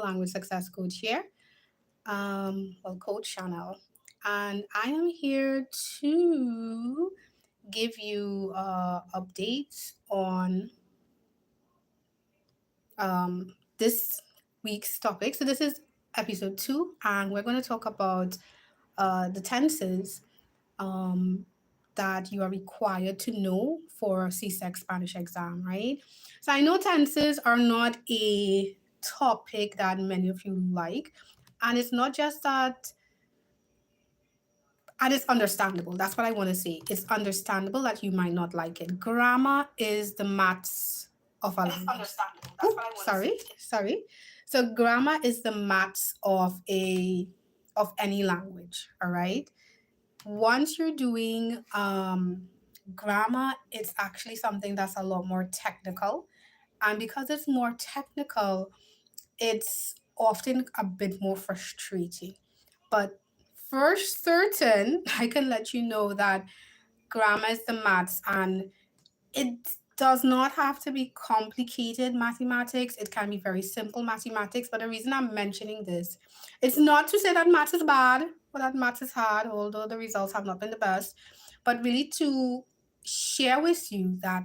Language Success Coach here. Coach Chanel. And I am here to give you updates on this week's topic. So this is episode 2, and we're going to talk about the tenses um, that you are required to know for CSEC Spanish exam, right? So I know tenses are not a topic that many of you like, and it's not just that, and it's understandable. That's what I want to say. It's understandable that you might not like it. Grammar is the maths of a language. Understandable. That's what I want to say. Sorry. So grammar is the maths of any language. All right. Once you're doing grammar, it's actually something that's a lot more technical. And because it's more technical, it's often a bit more frustrating. But for certain, I can let you know that grammar is the maths, and it does not have to be complicated mathematics. It can be very simple mathematics. But the reason I'm mentioning this, it's not to say that maths is bad or that maths is hard, although the results have not been the best, but really to share with you that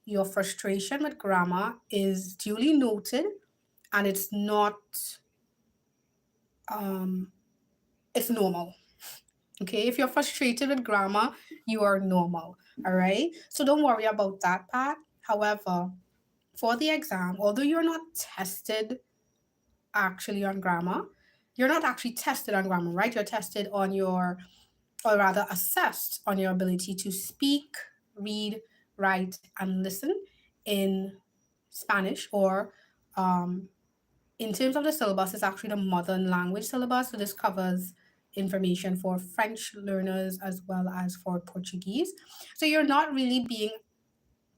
your frustration with grammar is duly noted, and um, it's normal. Okay, if you're frustrated with grammar, you are normal. All right, so don't worry about that part. However, for the exam, although you're not tested actually on grammar, you're not actually tested on grammar, right? You're tested on your, or rather assessed on your ability to speak, read, write, and listen in Spanish, or um, in terms of the syllabus, it's actually the modern language syllabus. So this covers information for French learners as well as for Portuguese. So you're not really being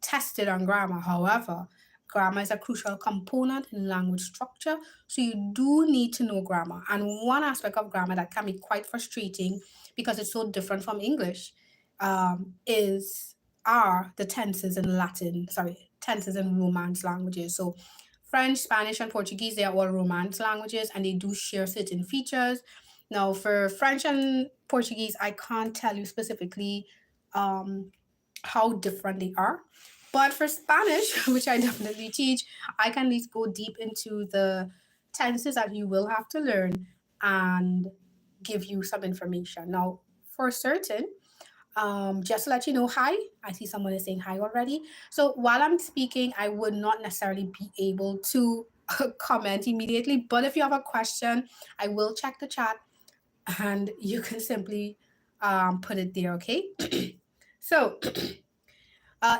tested on grammar. However, grammar is a crucial component in language structure. So you do need to know grammar. And one aspect of grammar that can be quite frustrating because it's so different from English is are the tenses in Latin, sorry, tenses in Romance languages. So French, Spanish, and Portuguese, they are all Romance languages, and they do share certain features. Now, for French and Portuguese, I can't tell you specifically um, how different they are. But for Spanish, which I definitely teach, I can at least go deep into the tenses that you will have to learn and give you some information. Now, for certain, just to let you know, hi, I see someone is saying hi already. So while I'm speaking, I would not necessarily be able to comment immediately. But if you have a question, I will check the chat and you can simply put it there, okay? So,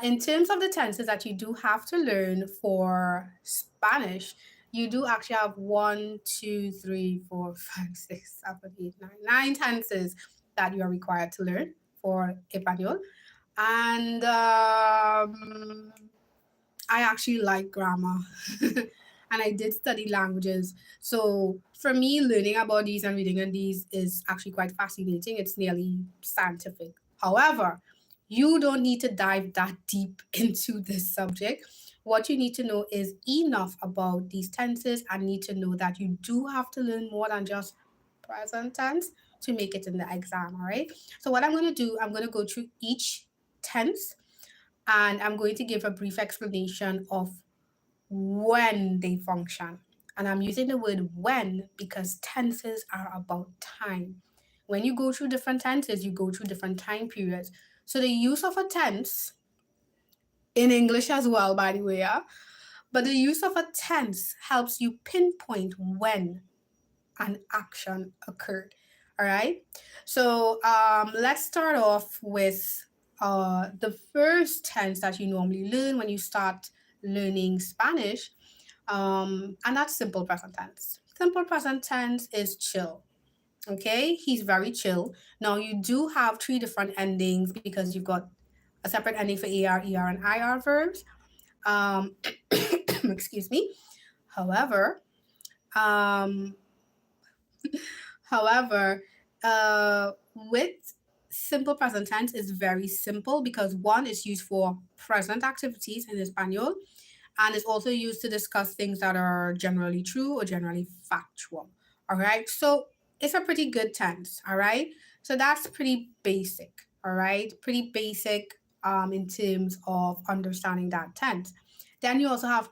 in terms of the tenses that you do have to learn for Spanish, you do actually have 9 tenses that you are required to learn for Espanol. And I actually like grammar. And I did study languages. So for me, learning about these and reading on these is actually quite fascinating. It's nearly scientific. However, you don't need to dive that deep into this subject. What you need to know is enough about these tenses and need to know that you do have to learn more than just present tense to make it in the exam, all right? So what I'm going to do, I'm going to go through each tense and I'm going to give a brief explanation of when they function. And I'm using the word when because tenses are about time. When you go through different tenses, you go through different time periods. So the use of a tense in English as well, by the way, yeah? But the use of a tense helps you pinpoint when an action occurred. All right. So let's start off with the first tense that you normally learn when you start learning Spanish, and that's simple present tense. Simple present tense is chill. Okay, he's very chill. Now you do have 3 different endings because you've got a separate ending for AR, ER, and IR verbs. Um, excuse me. However, um, However, with simple present tense is very simple because one is used for present activities in Espanol, and it's also used to discuss things that are generally true or generally factual. All right. So it's a pretty good tense. All right. So that's pretty basic. All right. Pretty basic in terms of understanding that tense. Then you also have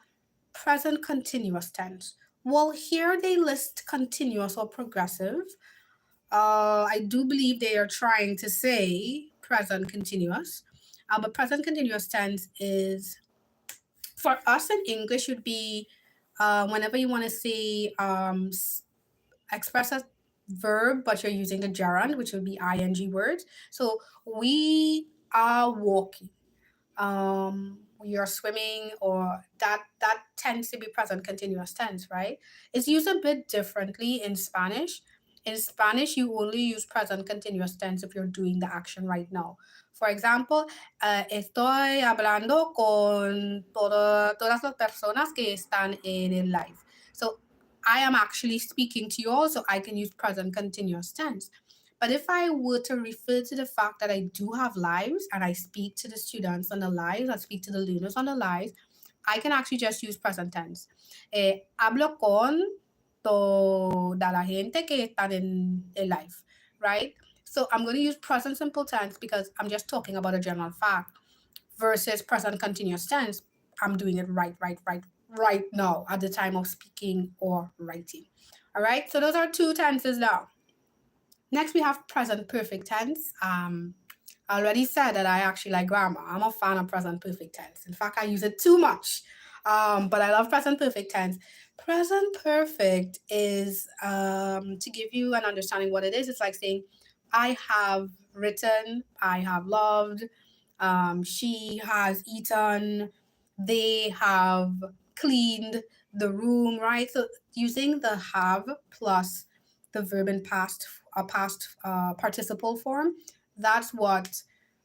present continuous tense. Well, here they list continuous or progressive. I do believe they are trying to say present continuous. But present continuous tense is, for us in English, would be whenever you want to say express a verb, but you're using the gerund, which would be ing words. So we are walking, you're swimming, or that tends to be present continuous tense, right? It's used a bit differently in Spanish. In Spanish, you only use present continuous tense if you're doing the action right now. For example, estoy hablando con todas las personas que están en el live. So I am actually speaking to you all, so I can use present continuous tense. But if I were to refer to the fact that I do have lives and I speak to the students on the lives, I speak to the learners on the lives, I can actually just use present tense. Hablo con toda la gente que está en el live, right? So I'm going to use present simple tense because I'm just talking about a general fact versus present continuous tense. I'm doing it right now at the time of speaking or writing. All right. So those are two tenses now. Next, we have present perfect tense. I already said that I actually like grammar. I'm a fan of present perfect tense. In fact, I use it too much. But I love present perfect tense. Present perfect is, to give you an understanding what it is, it's like saying, I have written, I have loved, she has eaten, they have cleaned the room, right? So using the have plus the verb in past participle form, that's what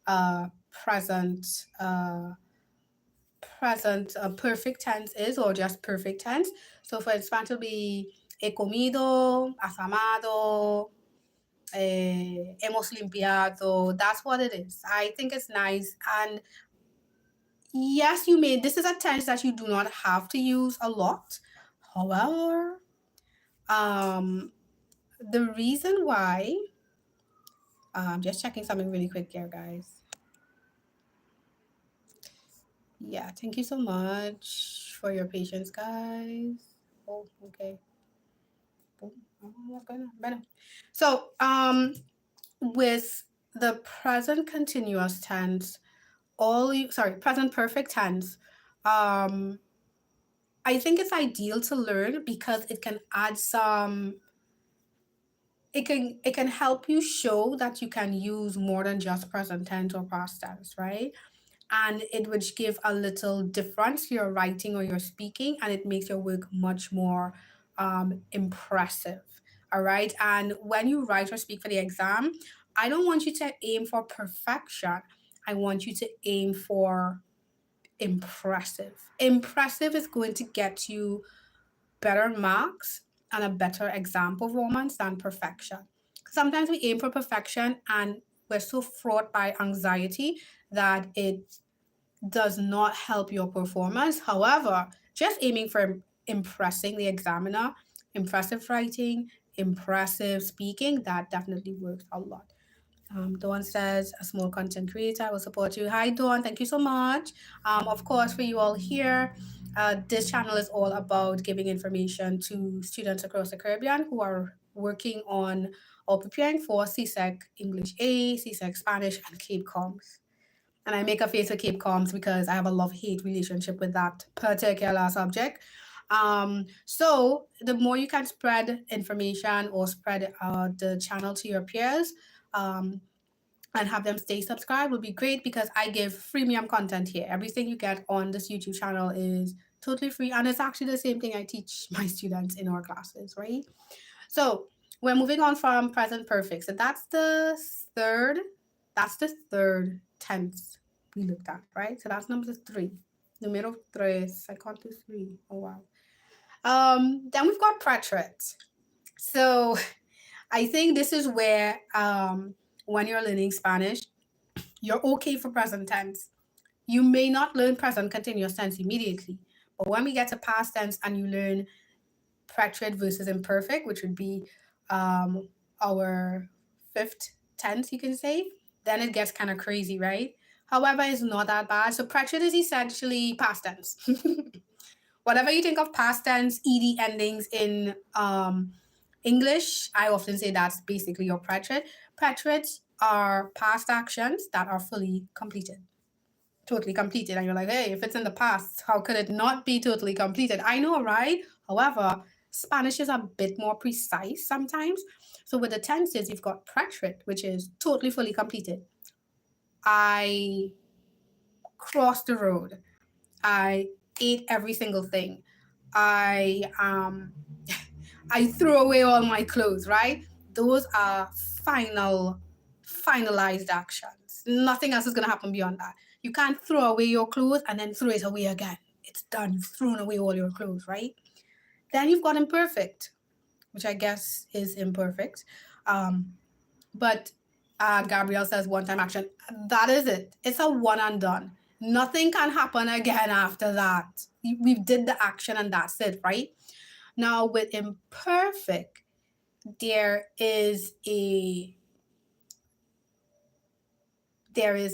uh, present perfect tense is, or just perfect tense. So for instance, it'll be he comido, has amado, hemos limpiado. That's what it is. I think it's nice. And yes, you may, this is a tense that you do not have to use a lot. However, um, the reason why, just checking something really quick here, guys. Yeah, thank you so much for your patience, guys. Oh, okay. Boom. Oh, better. So, with the present continuous tense, present perfect tense, um, I think it's ideal to learn because it can add some. It can help you show that you can use more than just present tense or past tense, right? And it would give a little difference to your writing or your speaking, and it makes your work much more impressive. All right. And when you write or speak for the exam, I don't want you to aim for perfection. I want you to aim for impressive. Impressive is going to get you better marks and a better exam performance than perfection. Sometimes we aim for perfection and we're so fraught by anxiety that it does not help your performance. However, just aiming for impressing the examiner, impressive writing, impressive speaking, that definitely works a lot. Dawn says, a small content creator will support you. Hi, Dawn. Thank you so much. Of course, for you all here, this channel is all about giving information to students across the Caribbean who are working on or preparing for CSEC English A, CSEC Spanish, and Cape Coms. And I make a face with Cape Coms because I have a love-hate relationship with that particular subject. So the more you can spread information or spread the channel to your peers, um, and have them stay subscribed would be great because I give freemium content here. Everything you get on this YouTube channel is totally free, and it's actually the same thing I teach my students in our classes, right? So we're moving on from present perfect. So that's the third tense we looked at, right? So that's number three. Numero tres. I can't do three. Oh wow. Then we've got preterite. So I think this is where when you're learning Spanish, you're okay for present tense. You may not learn present continuous tense immediately, But when we get to past tense and you learn preterite versus imperfect, which would be our fifth tense, you can say, then it gets kind of crazy, right? However, it's not that bad. So preterite is essentially past tense. Whatever you think of past tense, ed endings in English, I often say that's basically your preterite. Preterites are past actions that are fully completed, totally completed. And you're like, hey, if it's in the past, how could it not be totally completed? I know, right? However, Spanish is a bit more precise sometimes. So with the tenses, you've got preterite, which is totally fully completed. I crossed the road. I ate every single thing. I I threw away all my clothes, right? Those are finalized actions. Nothing else is gonna happen beyond that. You can't throw away your clothes and then throw it away again. It's done. You've thrown away all your clothes, right? Then you've got imperfect, which I guess is imperfect. Um, but Gabrielle says one time action. That is it. It's a one and done. Nothing can happen again after that. We did the action and that's it, right? Now with imperfect, there is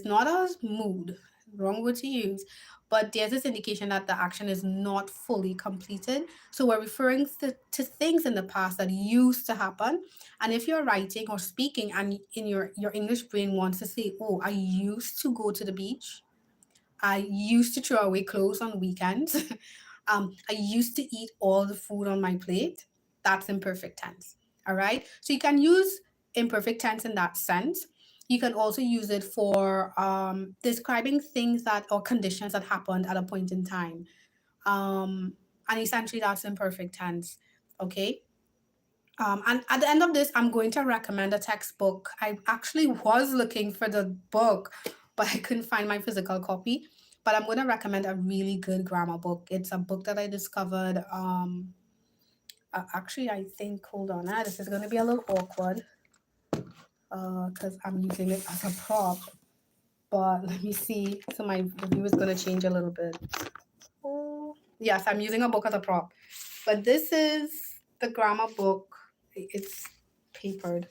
not a mood, wrong word to use, but there's this indication that the action is not fully completed. So we're referring to things in the past that used to happen. And if you're writing or speaking and in your English brain wants to say, oh, I used to go to the beach, I used to throw away clothes on weekends. I used to eat all the food on my plate. That's imperfect tense. All right. So you can use imperfect tense in that sense. You can also use it for describing things that or conditions that happened at a point in time. And essentially, that's imperfect tense. Okay. And at the end of this, I'm going to recommend a textbook. I actually was looking for the book, but I couldn't find my physical copy. But I'm going to recommend a really good grammar book. It's a book that I discovered. Actually, I think, hold on, this is going to be a little awkward because I'm using it as a prop. But let me see. So my view is going to change a little bit. Oh, yes, I'm using a book as a prop. But this is the grammar book. It's papered.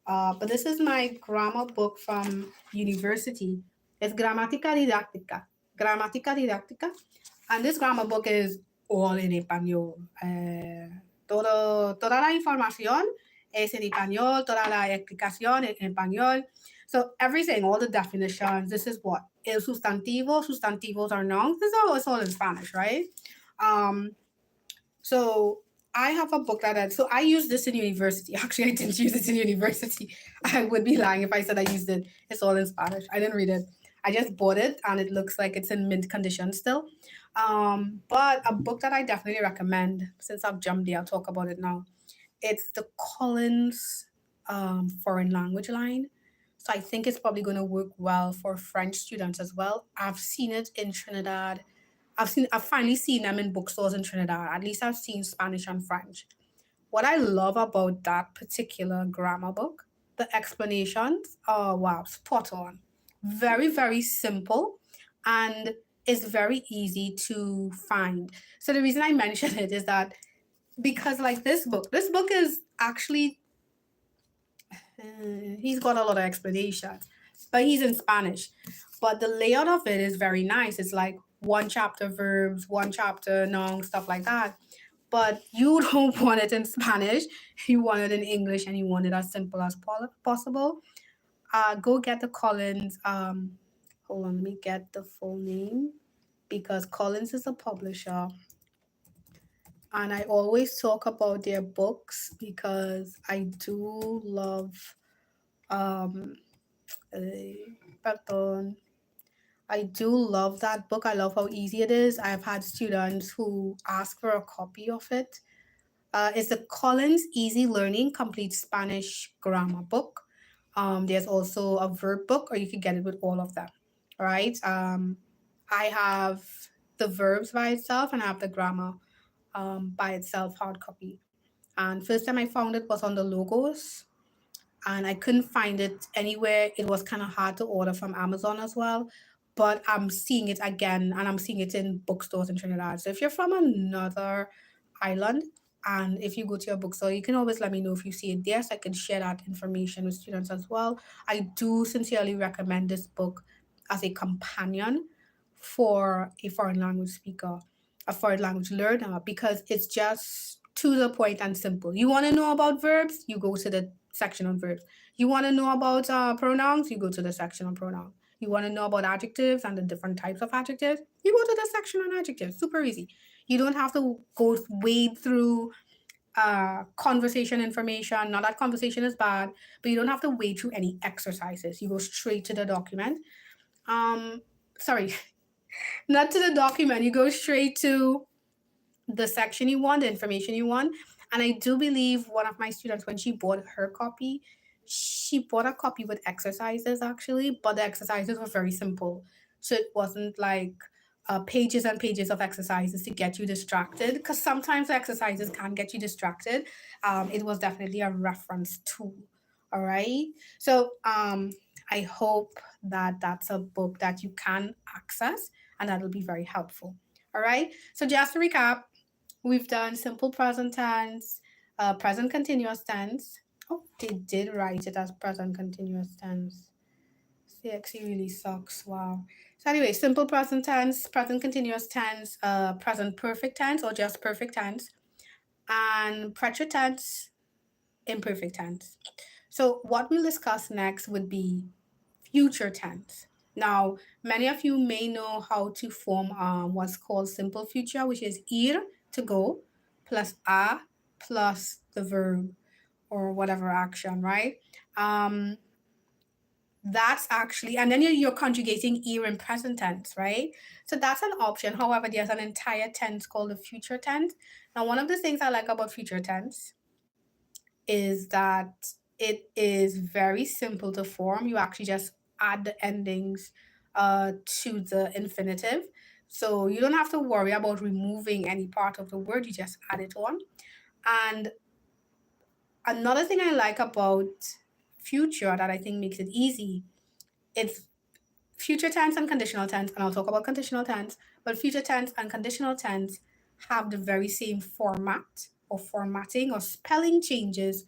But this is my grammar book from university. It's Gramática Didáctica. Gramática Didáctica. And this grammar book is all in español. Toda la información es en español, toda la explicación en español. So everything, all the definitions, this is what? El sustantivo, sustantivos are nouns. It's all in Spanish, right? So I have a book so I used this in university. Actually, I didn't use it in university. I would be lying if I said I used it. It's all in Spanish. I didn't read it. I just bought it and it looks like it's in mint condition still. But a book that I definitely recommend, since I've jumped there, I'll talk about it now. It's the Collins foreign language line. So I think it's probably going to work well for French students as well. I've seen it in Trinidad. I've finally seen them in bookstores in Trinidad. At least I've seen Spanish and French. What I love about that particular grammar book, the explanations, oh wow, spot on. Very, very simple and it's very easy to find. So the reason I mention it is that because like this book is actually he's got a lot of explanations, but he's in Spanish. But the layout of it is very nice. It's like one chapter verbs, one chapter nouns, stuff like that. But you don't want it in Spanish. You want it in English, and you want it as simple as possible. Go get the Collins. Hold on, let me get the full name because Collins is a publisher. And I always talk about their books because I do love pardon. I do love that book. I love how easy it is. I've had students who ask for a copy of it. It's the Collins Easy Learning Complete Spanish Grammar book. There's also a verb book, or you can get it with all of them. All right. I have the verbs by itself, and I have the grammar by itself, hard copy. And first time I found it was on the logos, and I couldn't find it anywhere. It was kind of hard to order from Amazon as well. but I'm seeing it again, and I'm seeing it in bookstores in Trinidad. So if you're from another island, and if you go to your bookstore, you can always let me know if you see it there, so I can share that information with students as well. I do sincerely recommend this book as a companion for a foreign language speaker, a foreign language learner, because it's just to the point and simple. You want to know about verbs, you go to the section on verbs. You want to know about pronouns, you go to the section on pronouns. You want to know about adjectives and the different types of adjectives, you go to the section on adjectives. Super easy. You don't have to go wade through conversation information. Not that conversation is bad, but you don't have to wade through any exercises. You go straight to the document. Um, sorry, not to the document. You go straight to the section you want, the information you want. And I do believe one of my students, when she bought her copy, she bought a copy with exercises actually, but the exercises were very simple. So it wasn't like pages and pages of exercises to get you distracted, because sometimes the exercises can get you distracted. It was definitely a reference tool. All right. So I hope that that's a book that you can access and that'll be very helpful. All right. So just to recap, we've done simple present tense, present continuous tense. Oh, they did write it as present continuous tense. CXE really sucks. Wow. So anyway, simple present tense, present continuous tense, present perfect tense or just perfect tense, and future tense, imperfect tense. So what we'll discuss next would be future tense. Now, many of you may know how to form what's called simple future, which is ir, to go, plus a, plus the verb or whatever action, right? Um, that's actually, and then you're conjugating ir in present tense, right? So that's an option. However, there's an entire tense called the future tense. Now, one of the things I like about future tense is that it is very simple to form. You actually just add the endings to the infinitive. So you don't have to worry about removing any part of the word, you just add it on. And another thing I like about future that I think makes it easy, it's future tense and conditional tense, and I'll talk about conditional tense, but future tense and conditional tense have the very same format or formatting or spelling changes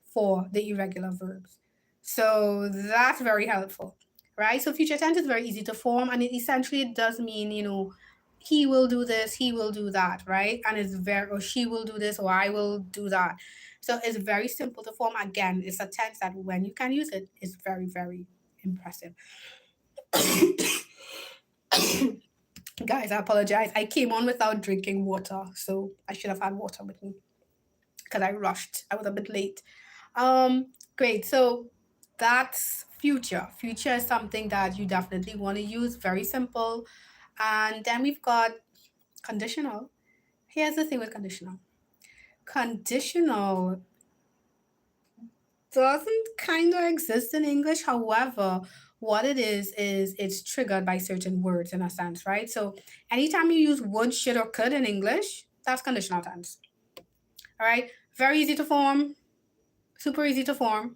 for the irregular verbs. So that's very helpful, right? So future tense is very easy to form, and it essentially it does mean, he will do this, he will do that, right? And it's very, or she will do this, or I will do that. So it's very simple to form. Again, it's a tense that when you can use it is very, very impressive. Guys, I apologize. I came on without drinking water, so I should have had water with me because I rushed. I was a bit late. Great. So that's future. Future is something that you definitely want to use. Very simple. And then we've got conditional. Here's the thing with conditional. Conditional doesn't kind of exist in English. However, what it is it's triggered by certain words in a sense, right? So anytime you use would, should, or could in English, that's conditional tense. All right. Very easy to form. Super easy to form.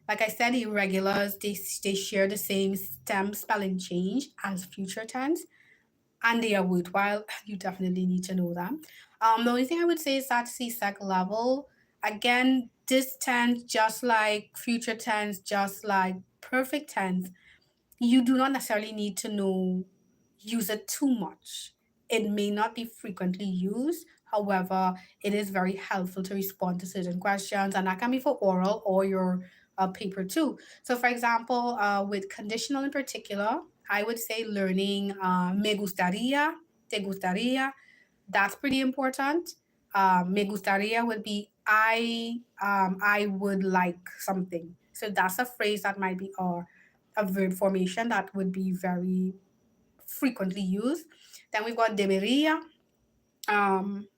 Like I said, irregulars, they share the same stem spelling change as future tense, and they are worthwhile. You definitely need to know them. The only thing I would say is that CSEC level, again, this tense, just like future tense, just like perfect tense, you do not necessarily need to use it too much. It may not be frequently used. However, it is very helpful to respond to certain questions, and that can be for oral or your paper too. So, for example, with conditional in particular, I would say learning me gustaría, te gustaría. That's pretty important. Me gustaría would be I would like something. So that's a phrase that might be a verb formation that would be very frequently used. Then we've got debería,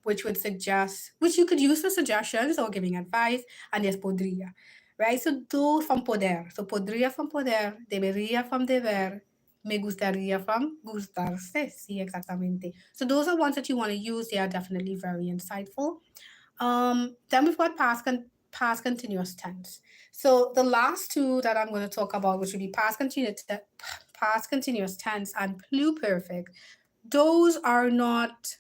which would suggest, which you could use for suggestions or giving advice, and there's podría, right? So those from poder. So podría from poder, debería from deber, me gustaría from gustarse. Sí, exactamente. So those are ones that you want to use. They are definitely very insightful. Then we've got past continuous tense. So the last two that I'm going to talk about, which would be past continuous tense and pluperfect, those are not,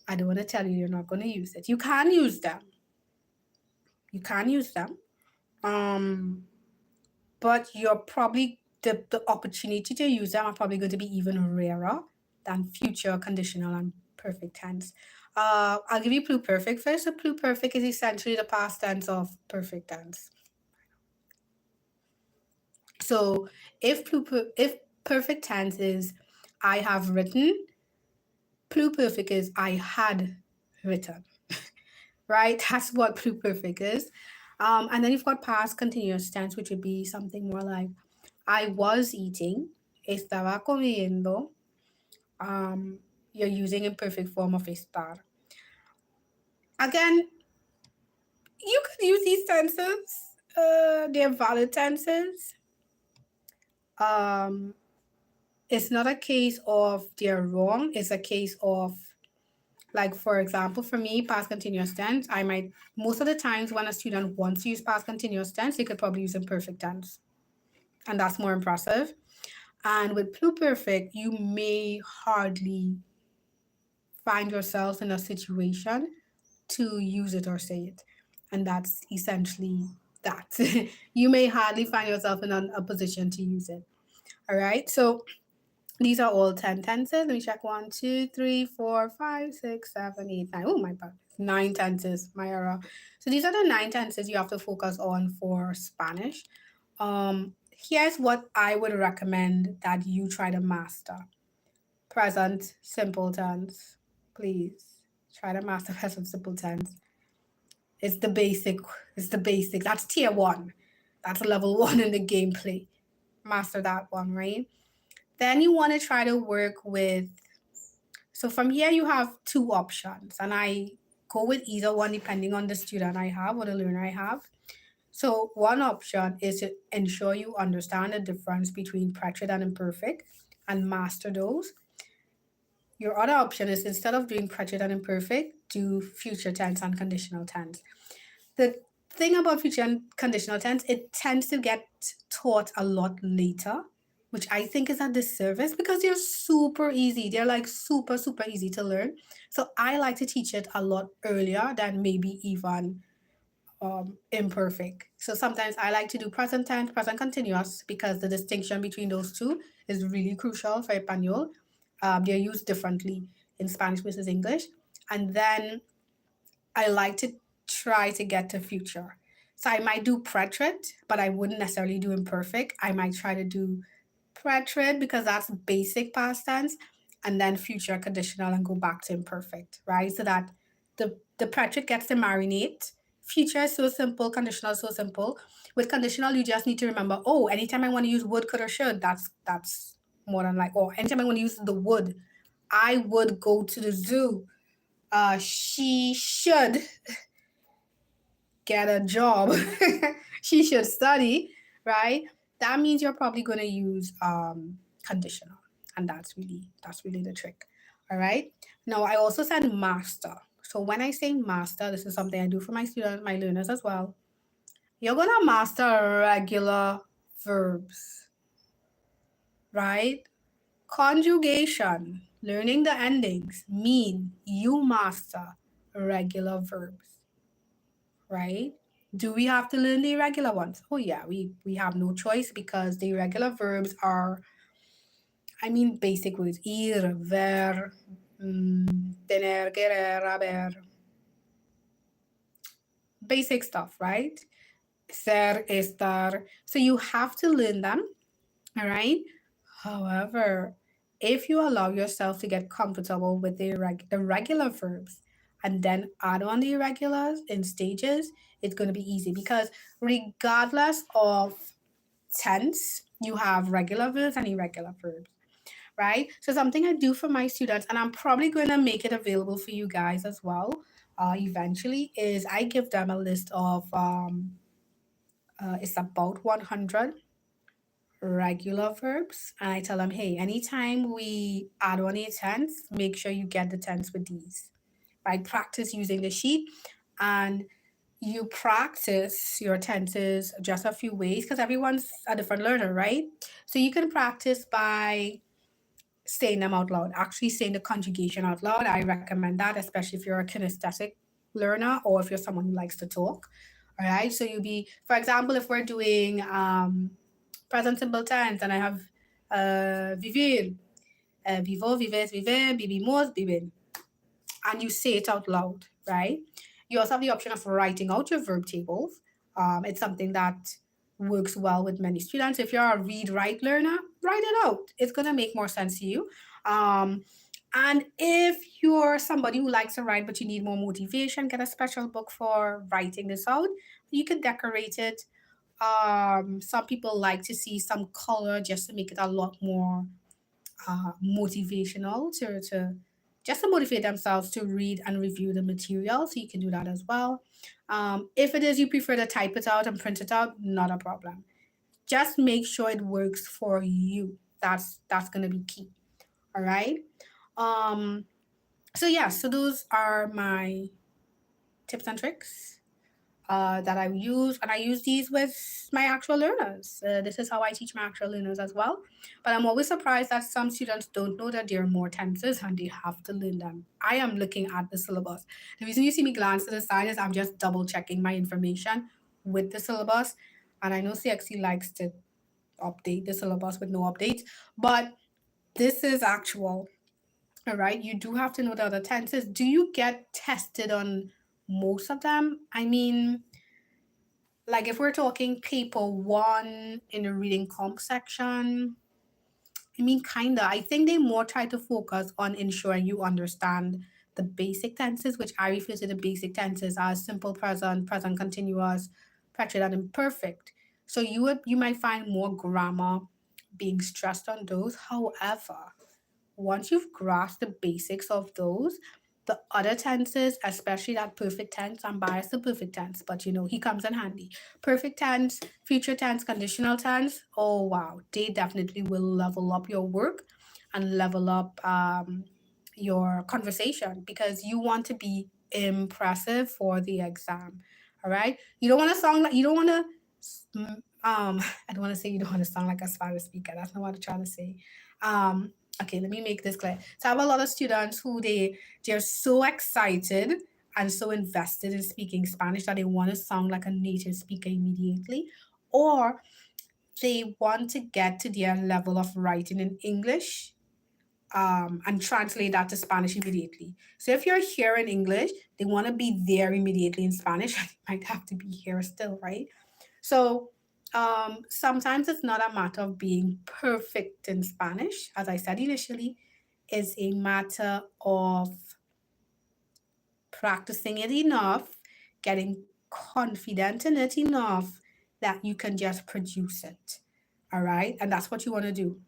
I don't want to tell you you're not going to use it. You can use them. You can use them. Um, but you're probably, the opportunity to use them are probably going to be even rarer than future conditional and perfect tense. I'll give you pluperfect first. So pluperfect is essentially the past tense of perfect tense. So if perfect tense is I have written, pluperfect is I had written, right? That's what pluperfect is. And then you've got past continuous tense, which would be something more like I was eating, estaba comiendo. Um, you're using imperfect form of estar. Again, you could use these tenses. They're valid tenses. Um, it's not a case of they're wrong. It's a case of, like, for example, for me, past continuous tense, I might, most of the times when a student wants to use past continuous tense, they could probably use imperfect tense. And that's more impressive. And with pluperfect, you may hardly find yourself in a situation to use it or say it. And that's essentially that. You may hardly find yourself in a position to use it. All right. So these are all 10 tenses. Let me check. 1, 2, 3, 4, 5, 6, 7, 8, 9. Oh, my God. 9 tenses, my error. So these are the 9 tenses you have to focus on for Spanish. Here's what I would recommend that you try to master. Present simple tense. Please try to master present simple tense. It's the basic. It's the basic. That's tier 1. That's level 1 in the gameplay. Master that one, right? Then you want to try to work with, so from here you have 2 options, and I go with either one depending on the student I have or the learner I have. So one option is to ensure you understand the difference between preterite and imperfect and master those. Your other option is, instead of doing preterite and imperfect, do future tense and conditional tense. The thing about future and conditional tense, it tends to get taught a lot later, which I think is a disservice because they're super easy. They're like super, super easy to learn. So I like to teach it a lot earlier than maybe even imperfect. So sometimes I like to do present tense, present continuous, because the distinction between those two is really crucial for Espanol. They're used differently in Spanish versus English. And then I like to try to get to future. So I might do preterite, but I wouldn't necessarily do imperfect. I might try to do preterite because that's basic past tense, and then future conditional and go back to imperfect, right? So that the preterite gets to marinate. Future is so simple, conditional is so simple. With conditional, you just need to remember, oh, anytime I want to use would, could, or should, that's more than like, or anytime I want to use the would, I would go to the zoo. She should get a job. She should study, right? That means you're probably going to use conditional, and that's really the trick. All right. Now I also said master. So when I say master, this is something I do for my students, my learners as well. You're gonna master regular verbs, right? Conjugation, learning the endings, mean you master regular verbs, right? Do we have to learn the irregular ones? Oh yeah, we have no choice because the irregular verbs are, I mean, basic words: ir, ver, tener, querer, haber, basic stuff, right? Ser, estar. So you have to learn them, all right? However, if you allow yourself to get comfortable with the regular verbs and then add on the irregulars in stages, it's going to be easy because regardless of tense, you have regular verbs and irregular verbs, right? So something I do for my students, and I'm probably going to make it available for you guys as well, eventually, is I give them a list of it's about 100 regular verbs, and I tell them, hey, anytime we add on a tense, make sure you get the tense with these, right? Practice using the sheet, and you practice your tenses just a few ways because everyone's a different learner, right? So you can practice by saying them out loud, actually saying the conjugation out loud. I recommend that, especially if you're a kinesthetic learner or if you're someone who likes to talk. All right. So you'll be, for example, if we're doing present simple tense and I have vivir, vivo, vives, vive, vivimos, viven, and you say it out loud, right? You also have the option of writing out your verb tables. It's something that works well with many students. If you're a read write learner, write it out. It's gonna make more sense to you. Um, and if you're somebody who likes to write but you need more motivation, get a special book for writing this out. You can decorate it. Some people like to see some color just to make it a lot more motivational to just to motivate themselves to read and review the material. So you can do that as well. If it is you prefer to type it out and print it out, not a problem. Just make sure it works for you. That's gonna be key. All right. Um, so yeah, so those are my tips and tricks that I use, and I use these with my actual learners. This is how I teach my actual learners as well. But I'm always surprised that some students don't know that there are more tenses and they have to learn them. I am looking at the syllabus. The reason you see me glance to the side is I'm just double checking my information with the syllabus. And I know CXC likes to update the syllabus with no updates, but this is actual. All right, you do have to know the other tenses. Do you get tested on most of them? I mean, like if we're talking paper one in the reading comp section, I mean, kinda. I think they more try to focus on ensuring you understand the basic tenses, which I refer to the basic tenses as simple present, present continuous, present and imperfect. So you might find more grammar being stressed on those. However, once you've grasped the basics of those, the other tenses, especially that perfect tense, I'm biased to perfect tense, but you know, he comes in handy. Perfect tense, future tense, conditional tense, oh wow, they definitely will level up your work and level up your conversation because you want to be impressive for the exam. All right. You don't want to sound like, you don't want to, I don't want to say you don't want to sound like a Spanish speaker. That's not what I'm trying to say. Okay, let me make this clear. So I have a lot of students who they're so excited and so invested in speaking Spanish that they want to sound like a native speaker immediately, or they want to get to their level of writing in English and translate that to Spanish immediately. So if you're here in English, they want to be there immediately in Spanish. They might have to be here still, right? So sometimes it's not a matter of being perfect in Spanish, as I said initially, it's a matter of practicing it enough, getting confident in it enough that you can just produce it. All right. And that's what you want to do.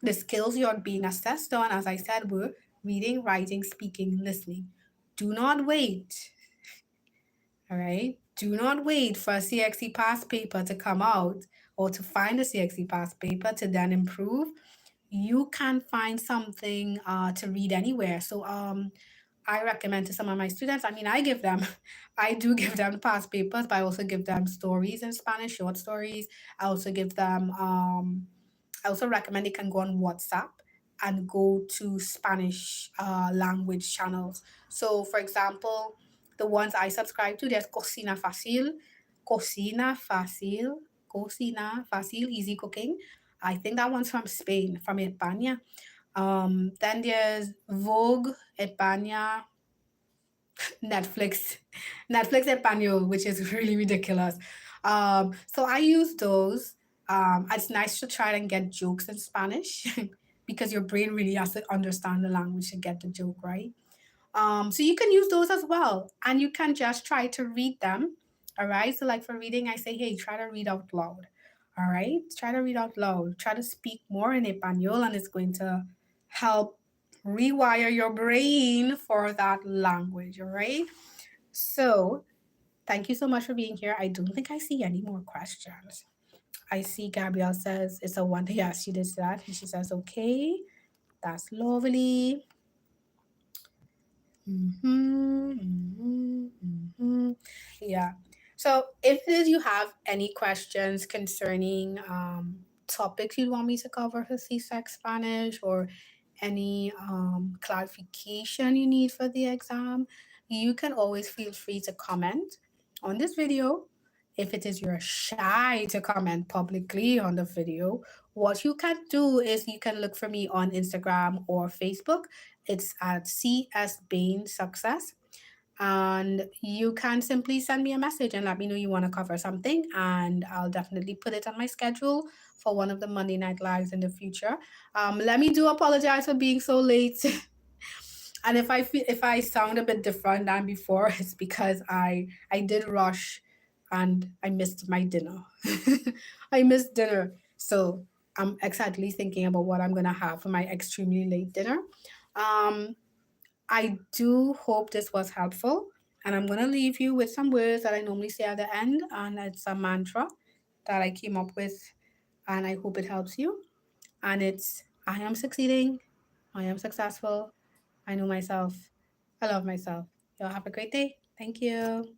The skills you're being assessed on, as I said, were reading, writing, speaking, listening. Do not wait. All right. Do not wait for a CXC pass paper to come out or to find a CXC pass paper to then improve. You can find something to read anywhere. So I recommend to some of my students. I mean, I give them, I do give them past papers, but I also give them stories in Spanish, short stories. I also give them, I also recommend they can go on WhatsApp and go to Spanish language channels. So, for example, the ones I subscribe to, there's Cocina Fácil, Cocina Fácil, Easy Cooking. I think that one's from Spain, from España. Then there's Vogue España, Netflix, Netflix Espanol, which is really ridiculous. So I use those. It's nice to try and get jokes in Spanish because your brain really has to understand the language to get the joke right. So you can use those as well, and you can just try to read them. All right. So like for reading, I say, hey, try to read out loud. All right. Try to read out loud. Try to speak more in Espanol, and it's going to help rewire your brain for that language. All right. So thank you so much for being here. I don't think I see any more questions. I see Gabrielle says it's a wonder. Yes, she did that. And she says, okay, that's lovely. Mm-hmm, mm-hmm, mm-hmm. Yeah. So if it is you have any questions concerning topics you'd want me to cover for CSEC Spanish, or any clarification you need for the exam, you can always feel free to comment on this video. If it is you're shy to comment publicly on the video, what you can do is you can look for me on Instagram or Facebook. It's at CS Bain Success. And you can simply send me a message and let me know you want to cover something, and I'll definitely put it on my schedule for one of the Monday night lives in the future. Let me do apologize for being so late. And if I sound a bit different than before, it's because I did rush and I missed my dinner. I missed dinner. So I'm excitedly thinking about what I'm gonna have for my extremely late dinner. Um, I do hope this was helpful. And I'm gonna leave you with some words that I normally say at the end, and it's a mantra that I came up with, and I hope it helps you. And it's, I am succeeding, I am successful, I know myself, I love myself. Y'all have a great day. Thank you.